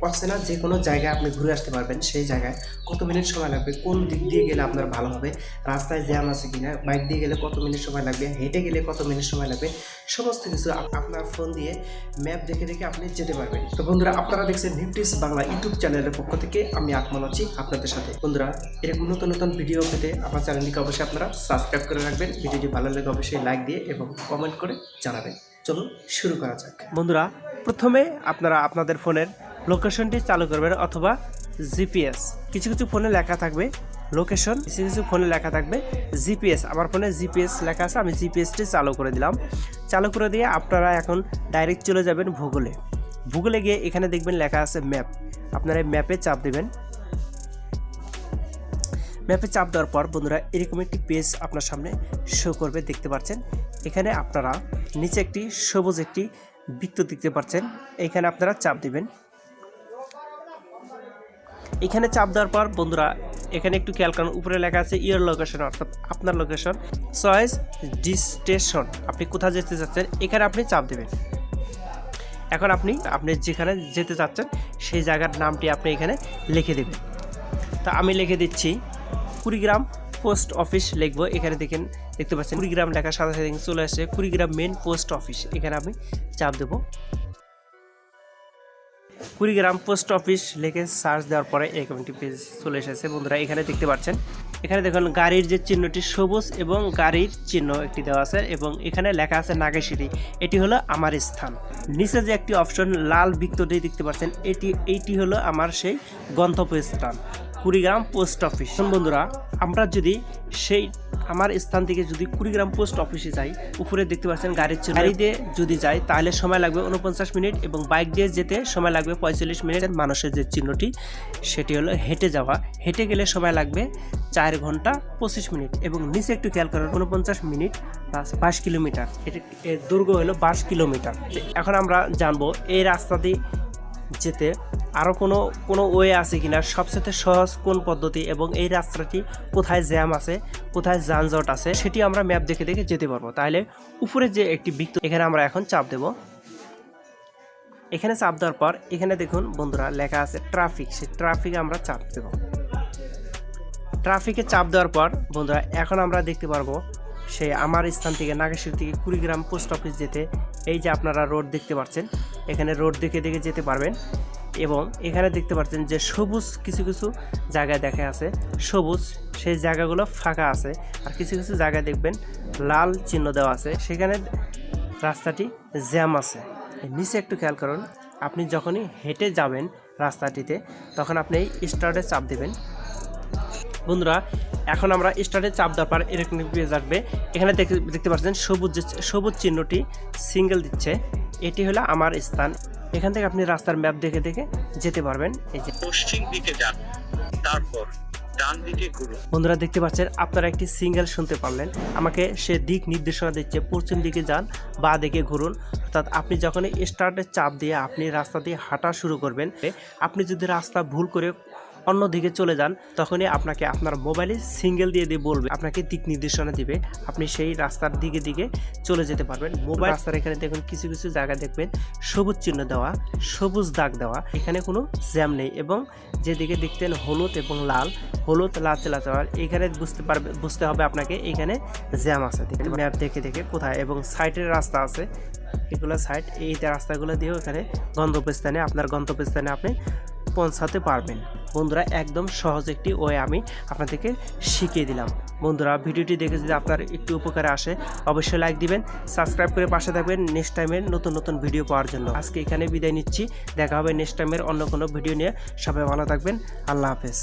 অচেনা যে কোনো জায়গায় আপনি ঘুরে আসতে পারবেন। সেই জায়গায় কত মিনিট সময় লাগবে, কোন দিক দিয়ে গেলে আপনার ভালো হবে, রাস্তায় জ্যাম আছে কিনা, বাইক দিয়ে গেলে কত মিনিট সময় লাগবে, হেঁটে গেলে কত মিনিট সময় লাগবে, সমস্ত কিছু আপনার ফোন দিয়ে ম্যাপ দেখে দেখে আপনি যেতে পারবেন। তো বন্ধুরা, আপনারা দেখছেন নিউটিস বাংলা ইউটিউব চ্যানেলের পক্ষ থেকে আমি আকমল আছি আপনাদের সাথে। বন্ধুরা, এরকম নতুন নতুন ভিডিও পেতে আমার চ্যানেলটিকে অবশ্যই আপনারা সাবস্ক্রাইব করে রাখবেন। ভিডিওটি ভালো লাগে অবশ্যই লাইক দিয়ে এবং কমেন্ট করে জানাবেন। চলুন শুরু করা যাক। বন্ধুরা, প্রথমে আপনারা আপনাদের ফোনের লোকেশনটি চালু করবেন অথবা জিপিএস। কিছু কিছু ফোনে লেখা থাকবে লোকেশন, কিছু কিছু ফোনে লেখা থাকবে জিপিএস। আমার ফোনে জিপিএস লেখা আছে, আমি জিপিএসটি চালু করে দিলাম। চালু করে দিয়ে আপনারা এখন ডাইরেক্ট চলে যাবেন ভূগোলে। ভূগোলে গিয়ে এখানে দেখবেন লেখা আছে ম্যাপ। আপনারা ম্যাপে চাপ দেবেন। ম্যাপে চাপ দেওয়ার পর বন্ধুরা এরকম একটি পেজ আপনার সামনে শো করবে, দেখতে পাচ্ছেন। এখানে আপনারা নিচে একটি সবুজ একটি বৃত্ত দেখতে পাচ্ছেন, এখানে আপনারা চাপ দিবেন। এখানে চাপ দেওয়ার পর বন্ধুরা এখানে একটু খেয়াল করুন, উপরে লেখা আছে ইয়োর লোকেশন, অর্থাৎ আপনার লোকেশন, চয়েস ডেস্টিনেশন, আপনি কোথায় যেতে চাচ্ছেন এখানে আপনি চাপ দেবেন। এখন আপনি যেখানে যেতে চাচ্ছেন সেই জায়গার নামটি আপনি এখানে লিখে দেবেন। তা আমি লিখে দিচ্ছি কুড়িগ্রাম পোস্ট অফিস লিখবো। এখানে দেখতে পাচ্ছেন কুড়িগ্রাম লেখার সাথে সাথে চলে আসছে কুড়িগ্রাম মেন পোস্ট অফিস, এখানে আমি চাপ দেব। কুড়িগ্রাম পোস্ট অফিস লিখে সার্চ দেওয়ার পরে এরকম একটি পেজ চলে এসেছে। বন্ধুরা এখানে দেখতে পাচ্ছেন, এখানে দেখুন গাড়ির যে চিহ্নটি সবুজ এবং গাড়ির চিহ্ন একটি দেওয়া আছে এবং এখানে লেখা আছে নাগেশ্বরী, এটি হলো আমার স্থান। নিচে যে একটি অপশন লাল বৃত্তটি দেখতে পাচ্ছেন, এইটি হলো আমার সেই গন্তব্যস্থান কুড়িগ্রাম পোস্ট অফিস। বন্ধুরা, আমরা যদি সেই আমার স্থান থেকে যদি কুড়িগ্রাম পোস্ট অফিসে যাই, উপরে দেখতে পাচ্ছেন গাড়ি দিয়ে যদি যাই তাহলে সময় লাগবে 49 মিনিট এবং বাইক দিয়ে যেতে সময় লাগবে 45 মিনিট। মানুষের যে চিহ্নটি সেটি হলো হেঁটে যাওয়া, হেঁটে গেলে সময় লাগবে 4 ঘন্টা 25 মিনিট এবং নিচে একটু খেয়াল করেন 49 মিনিট প্লাস 22 কিলোমিটার, এর দৈর্ঘ্য হলো 22 কিলোমিটার। এখন আমরা জানবো এই রাস্তা দিয়ে যেতে আরও কোনো ওয়ে আছে কিনা, সবচেয়ে সহজ কোন পদ্ধতি এবং এই রাস্তাটি কোথায় জ্যাম আছে, কোথায় যানজট আছে, সেটি আমরা ম্যাপ দেখে দেখে যেতে পারবো। তাহলে উপরে যে একটি বৃত্ত, এখানে আমরা এখন চাপ দেব। এখানে চাপ দেওয়ার পর এখানে দেখুন বন্ধুরা লেখা আছে ট্রাফিক, সেই ট্রাফিকে আমরা চাপ দেব। ট্রাফিকে চাপ দেওয়ার পর বন্ধুরা এখন আমরা দেখতে পারবো সেই আমার স্থান থেকে নাগেশ্বরী থেকে কুড়িগ্রাম পোস্ট অফিস যেতে এই যে আপনারা রোড দেখতে পাচ্ছেন, এখানে রোড দেখে দেখে যেতে পারবেন। এবং এখানে দেখতে পাচ্ছেন যে সবুজ কিছু কিছু জায়গায় দেখা আছে সবুজ, সেই জায়গাগুলো ফাঁকা আছে। আর কিছু কিছু জায়গায় দেখবেন লাল চিহ্ন দেওয়া আছে, সেখানে রাস্তাটি জ্যাম আছে। নিচে একটু খেয়াল করুন, আপনি যখনই হেঁটে যাবেন রাস্তাটিতে তখন আপনি স্টার্টে চাপ দেবেন। বন্ধুরা, এখন আমরা স্টার্টে চাপ দেওয়ার পর এরকম পেজ আসবে। এখানে দেখতে পাচ্ছেন সবুজ চিহ্নটি সিঙ্গেল দিচ্ছে, এটি হলো আমার স্থান। এখান থেকে আপনি রাস্তার ম্যাপ দেখে দেখে যেতে পারবেন। এই যে পশ্চিম দিকে যান, তারপর ডান দিকে ঘুরুন। বন্ধুরা দেখতে পাচ্ছেন, আপনারা একটি সিঙ্গেল শুনতে পারলেন, আমাকে সে দিক নির্দেশনা দিচ্ছে পশ্চিম দিকে যান, বা দিকে ঘুরুন। অর্থাৎ আপনি যখন স্টার্টে চাপ দিয়ে আপনি রাস্তা দিয়ে হাঁটা শুরু করবেন, আপনি যদি রাস্তা ভুল করে অন্য দিকে চলে যান তখনই আপনাকে আপনার মোবাইলে সিঙ্গেল দিয়ে বলবে, আপনাকে দিক নির্দেশনা দিবে, আপনি সেই রাস্তার দিকে চলে যেতে পারবেন। মোবাইল রাস্তার এখানে দেখুন কিছু কিছু জায়গায় দেখবেন সবুজ চিহ্ন দেওয়া, সবুজ দাগ দেওয়া, এখানে কোনো জ্যাম নেই। এবং যেদিকে দেখতেন হলুদ এবং লাল, হলুদ লাল দেওয়া, এখানে বুঝতে হবে আপনাকে এখানে জ্যাম আছে। ম্যাপ দেখে দেখে কোথায়, এবং সাইডের রাস্তা আছে, এগুলো সাইড, এই রাস্তাগুলো দিয়েও এখানে আপনার গন্তব্যস্থানে আপনি পৌঁছাতে পারবেন। বন্ধুরা একদম সহজ একটি ওয়ে আমি আপনাদেরকে শিখিয়ে দিলাম। বন্ধুরা ভিডিওটি দেখে যদি আপনার একটু উপকারে আসে অবশ্যই লাইক দিবেন, সাবস্ক্রাইব করে পাশে থাকবেন নেক্সট টাইমের নতুন নতুন ভিডিও পাওয়ার জন্য। আজকে এখানে বিদায় নিচ্ছি, দেখা হবে নেক্সট টাইমের অন্য কোনো ভিডিও নিয়ে। সবাই ভালো থাকবেন, আল্লাহ হাফেজ।